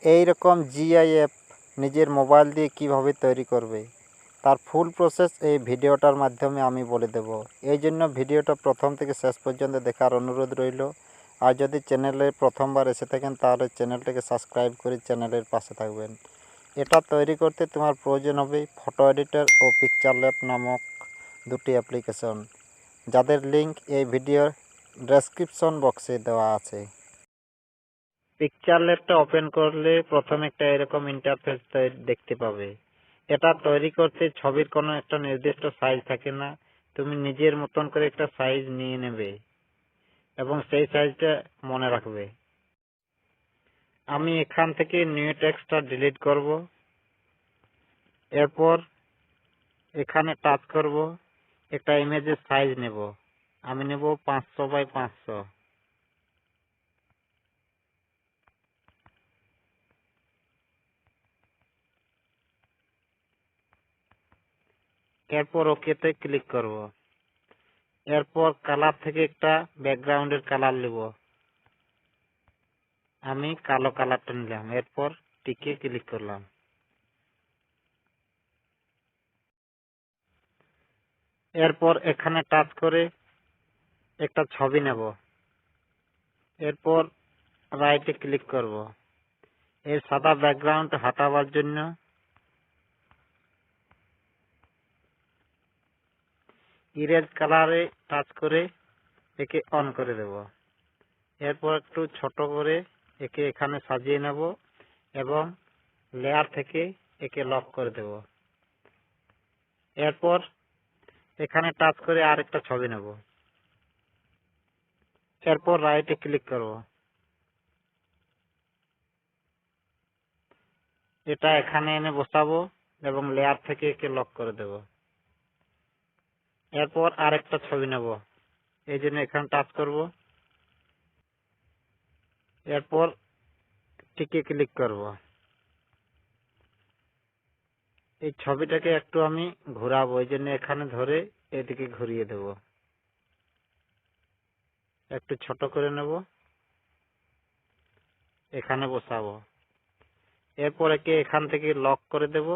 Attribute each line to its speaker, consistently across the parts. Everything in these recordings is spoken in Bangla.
Speaker 1: এই রকম জিআইএফ নিজের মোবাইল দিয়ে কিভাবে তৈরি করবে তার ফুল প্রসেস এই ভিডিওটার মাধ্যমে আমি বলে দেব। এই জন্য ভিডিওটা প্রথম থেকে শেষ পর্যন্ত দেখার অনুরোধ রইল। আর যদি চ্যানেলে প্রথমবার এসে থাকেন তাহলে চ্যানেলটাকে সাবস্ক্রাইব করে চ্যানেলের পাশে থাকবেন। এটা তৈরি করতে তোমার প্রয়োজন হবে ফটো এডিটর ও পিকচারল্যাব নামক দুটি অ্যাপ্লিকেশন, যাদের লিঙ্ক এই ভিডিওর ডেসক্রিপশন বক্সে দেওয়া আছে। পিকচারল্যাবটা ওপেন করলে প্রথম একটা এরকম ইন্টারফেস দেখতে পাবে। এটা তৈরি করতে ছবির কোনো একটা নির্দিষ্ট সাইজ থাকে না, তুমি নিজের মতন করে একটা সাইজ নিয়ে নেবে এবং সেই সাইজটা মনে রাখবে। আমি এখান থেকে নিউ টেক্সটটা ডিলিট করব। এরপর এখানে টাচ করব, একটা ইমেজের সাইজ নেব। আমি নেব 500 বাই 500। এরপর ওকেতে ক্লিক করব। এরপর কালার থেকে একটা ব্যাকগ্রাউন্ডের কালার নেব। আমি কালো কালারটা নিলাম। এরপর টিকে ক্লিক করলাম। এরপর এখানে টাচ করে একটা ছবি নেব। এরপর রাইটে ক্লিক করব। এর সাদা ব্যাকগ্রাউন্ড হটাবার জন্য ইরেজ কালারে টাচ করে একে অন করে দেব। এরপর একটু ছোট করে একে এখানে সাজিয়ে নেব এবং লেয়ার থেকে একে লক করে দেব। এরপর এখানে টাচ করে আরেকটা ছবি নেব। এরপর রাইটে ক্লিক করব। এটা এখানে এনে বসাবো এবং লেয়ার থেকে একে লক করে দেব। এরপর আরেকটা ছবি নেব, এই জন্য এখানে টাচ করব। এরপর টিকে ক্লিক করব। এই ছবিটাকে একটু আমি ঘোরাবো, এই জন্য এখানে ধরে এদিকে ঘুরিয়ে দেব। একটু ছোট করে নেব, এখানে বসাবো। এরপর একে এখান থেকে লক করে দেব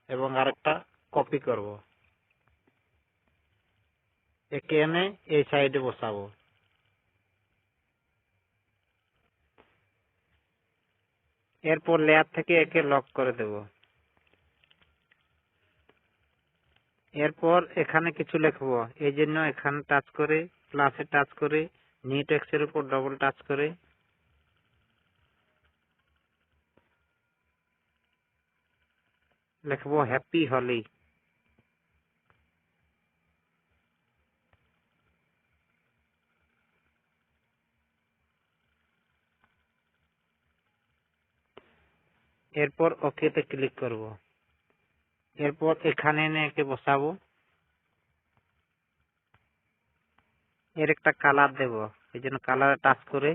Speaker 1: এবং আরেকটা কপি করব। একে এনে এই সাইডে বসাবো। এরপর লেয়ার থেকে একে লক করে দেব। এরপর এখানে কিছু লিখবো, এই জন্য এখানে টাচ করে প্লাসে টাচ করে নিউ টেক্সটের উপর ডবল টাচ করে লিখবো হ্যাপি হোলি। এরপর ওকেতে ক্লিক করব। এরপর এখানে এনে একে বসাবো। এর একটা কালার দেব, এই জন্য কালারে টাচ করে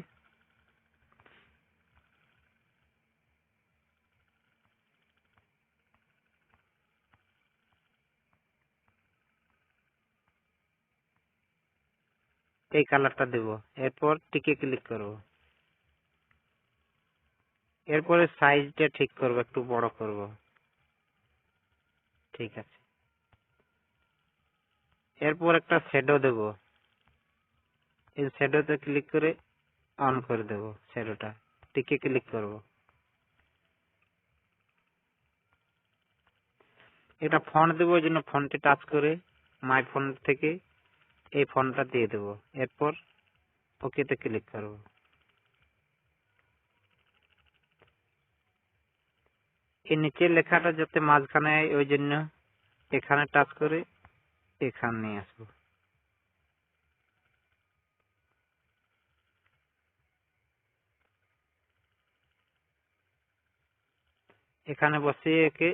Speaker 1: এই কালারটা দেব। এরপর টিকে ক্লিক করব। এরপরে সাইজটা ঠিক করব, একটু বড় করব। ঠিক আছে। এরপর একটা শ্যাডো দেব, এই শ্যাডোতে ক্লিক করে অন করে দেব শ্যাডোটা। টিকে ক্লিক করব। এটা ফন্ট দেব, এই জন্য ফন্টে টাচ করে মাই ফন্ট থেকে এই ফন্টটা দিয়ে দেব। এরপর ওকেতে ক্লিক করব। এই নিচের লেখাটা যাতে মাঝখানে ওই জন্য এখানে টাচ করে এখানে নিয়ে আসবো। এখানে বসিয়ে একে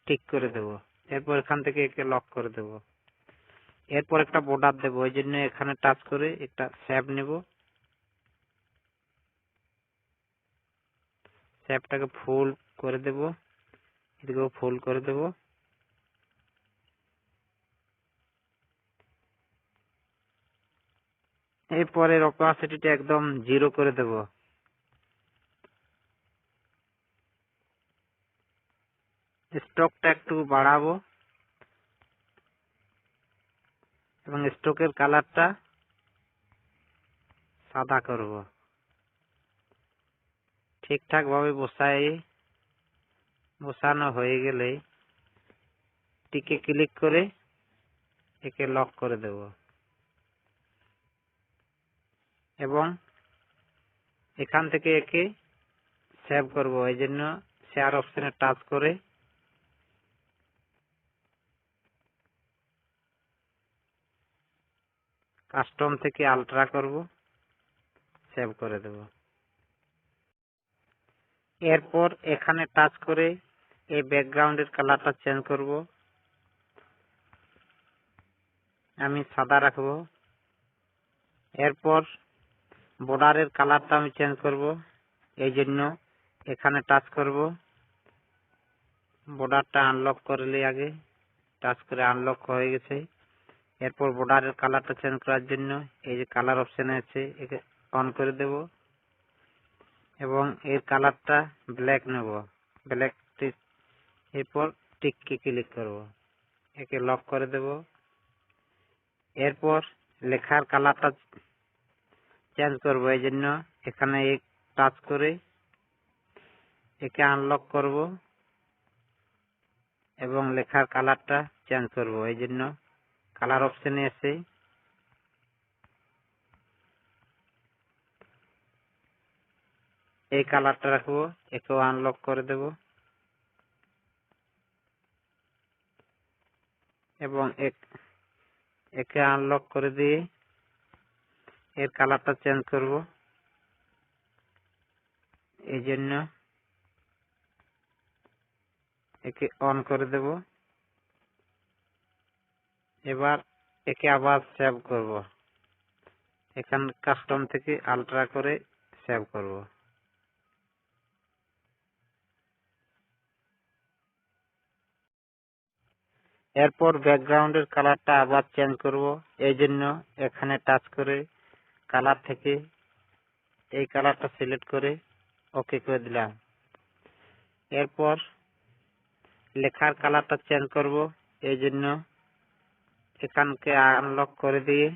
Speaker 1: টিক করে দেব। এরপর এখান থেকে একে লক করে দেব। এরপর একটা বর্ডার দেব, ওই জন্য এখানে টাচ করে একটা শ্যাপ নেব। শ্যাপটাকে ফুল করে দেব, এদিকেও ফুল করে দেব। এরপরের অপাসিটিটা একদম 0 করে দেব। স্ট্রোকটা একটু বাড়াবো এবং স্ট্রোকের কালারটা সাদা করব। ঠিকঠাক ভাবে বসানো হয়ে গেলে টিকে ক্লিক করে একে লক করে দেব এবং এখান থেকে একে সেভ করব। এই জন্য শেয়ার অপশনে টাচ করে কাস্টম থেকে আলট্রা করব, সেভ করে দেব। এরপর এখানে টাচ করে এই ব্যাকগ্রাউন্ডের কালারটা চেঞ্জ করব। আমি সাদা রাখব। এরপর বর্ডারের কালারটা আমি চেঞ্জ করব। এই জন্য এখানে টাচ করব। বর্ডারটা আনলক করলে আগে টাচ করে আনলক হয়ে গেছে। এরপর বর্ডারের কালারটা চেঞ্জ করার জন্য এই যে কালার অপশনে আছে একে অন করে দেব এবং এর কালারটা ব্ল্যাক নেব। ব্ল্যাক এরপর টিককে ক্লিক করব, একে লক করে দেব। এরপর লেখার কালারটা চেঞ্জ করব। এই জন্য এখানে টাচ করে একে আনলক করব এবং লেখার কালারটা চেঞ্জ করব। এই জন্য কালার অপশনে এসে এই কালারটা রাখবো, একেও আনলক করে দেব এবং একে আনলক করে দিয়ে এর কালারটা চেঞ্জ করব। এই জন্য একে অন করে দেব। এবার একে আবার সেভ করব। এখানে কাস্টম থেকে আলট্রা করে সেভ করব। এরপর ব্যাকগ্রাউন্ডের কালারটা আবার চেঞ্জ করব। এই জন্য এখানে টাচ করে কালার থেকে এই কালারটা সিলেক্ট করে ওকে করে দিলাম। এরপর লেখার কালারটা চেঞ্জ করব। এই জন্য এখানকে আনলক করে দিয়ে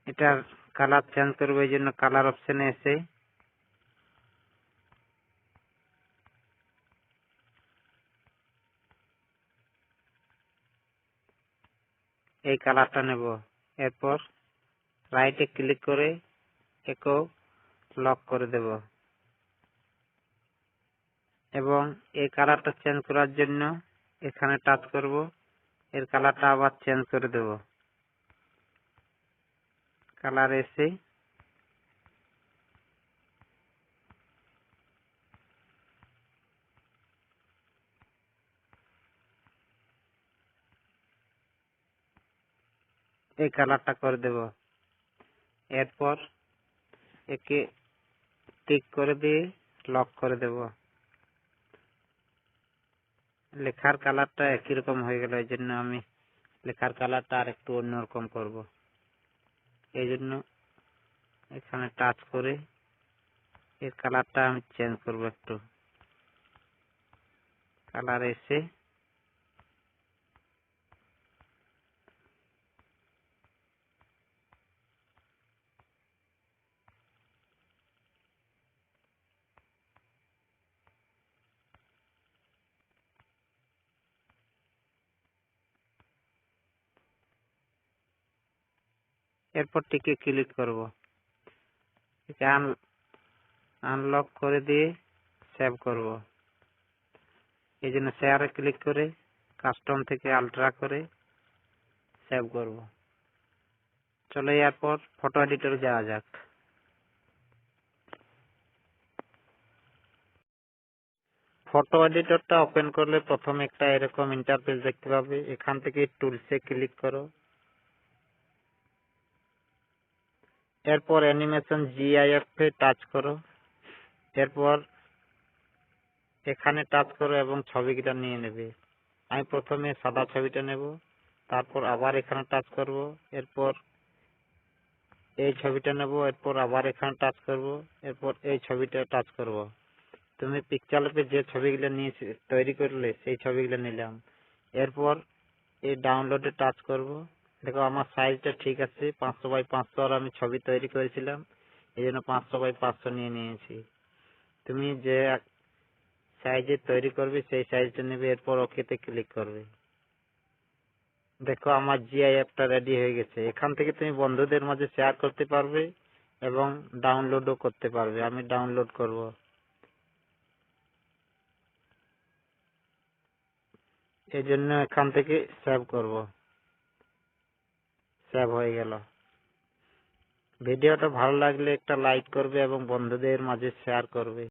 Speaker 1: এটার কালার চেঞ্জ করব। এই জন্য কালার অপশনে এসে এই কালারটা নেব। এরপর রাইটে ক্লিক করে একেও লক করে দেব এবং এই কালারটা চেঞ্জ করার জন্য এখানে টাচ করব। এর কালারটা আবার চেঞ্জ করে দেব। কালার এসে এই কালারটা করে দেব। এরপর একে টিক করে দিয়ে লক করে দেব। লেখার কালারটা একই রকম হয়ে গেল। এই জন্য আমি লেখার কালারটা আর একটু অন্যরকম করব। এই জন্য এখানে টাচ করে এর কালারটা আমি চেঞ্জ করব। একটু কালার এসে এরপর টিকে ক্লিক করব। একে আনলক করে দিয়ে সেভ করব। এই জন্য শেয়ারে ক্লিক করে কাস্টম থেকে আলট্রা করে সেভ করব। চলে এরপর ফটো এডিটরে যাওয়া যাক। ফটো এডিটরটা ওপেন করলে প্রথমে একটা এরকম ইন্টারফেস দেখতে পাবে। এখান থেকে টুলসে ক্লিক করো। এরপর অ্যানিমেশন GIF এ টাচ করো। এরপর এখানে টাচ করো এবং ছবিটা নিয়ে নেবে। আমি প্রথমে সাদা ছবিটা নেব, তারপর আবার এখানে টাচ করব। এরপর এই ছবিটা নেব, এরপর আবার এখানে টাচ করব, এরপর এই ছবিটা টাচ করব। তুমি পিক্সেলঅ্যাপে যে ছবিগুলো নিয়ে তৈরি করলে সেই ছবিগুলো নিলাম। এরপর এই ডাউনলোডে টাচ করব। দেখো আমার সাইজটা ঠিক আছে, 500x500 আর আমি ছবি তৈরি করেছিলাম, এই জন্য 500x500 নিয়ে নিয়েছি। তুমি যে সাইজে তৈরি করবে সেই সাইজটা নেবে, এরপর ওকেতে ক্লিক করবে। দেখো আমার জিআইএফটা রেডি হয়ে গেছে। এখান থেকে তুমি বন্ধুদের মাঝে শেয়ার করতে পারবে এবং ডাউনলোডও করতে পারবে। আমি ডাউনলোড করব। এই জন্য এখান থেকে সেভ করব। সেভ হয়ে গেল। ভিডিওটা ভালো লাগলে একটা লাইক করবে এবং বন্ধুদের মাঝে শেয়ার করবে।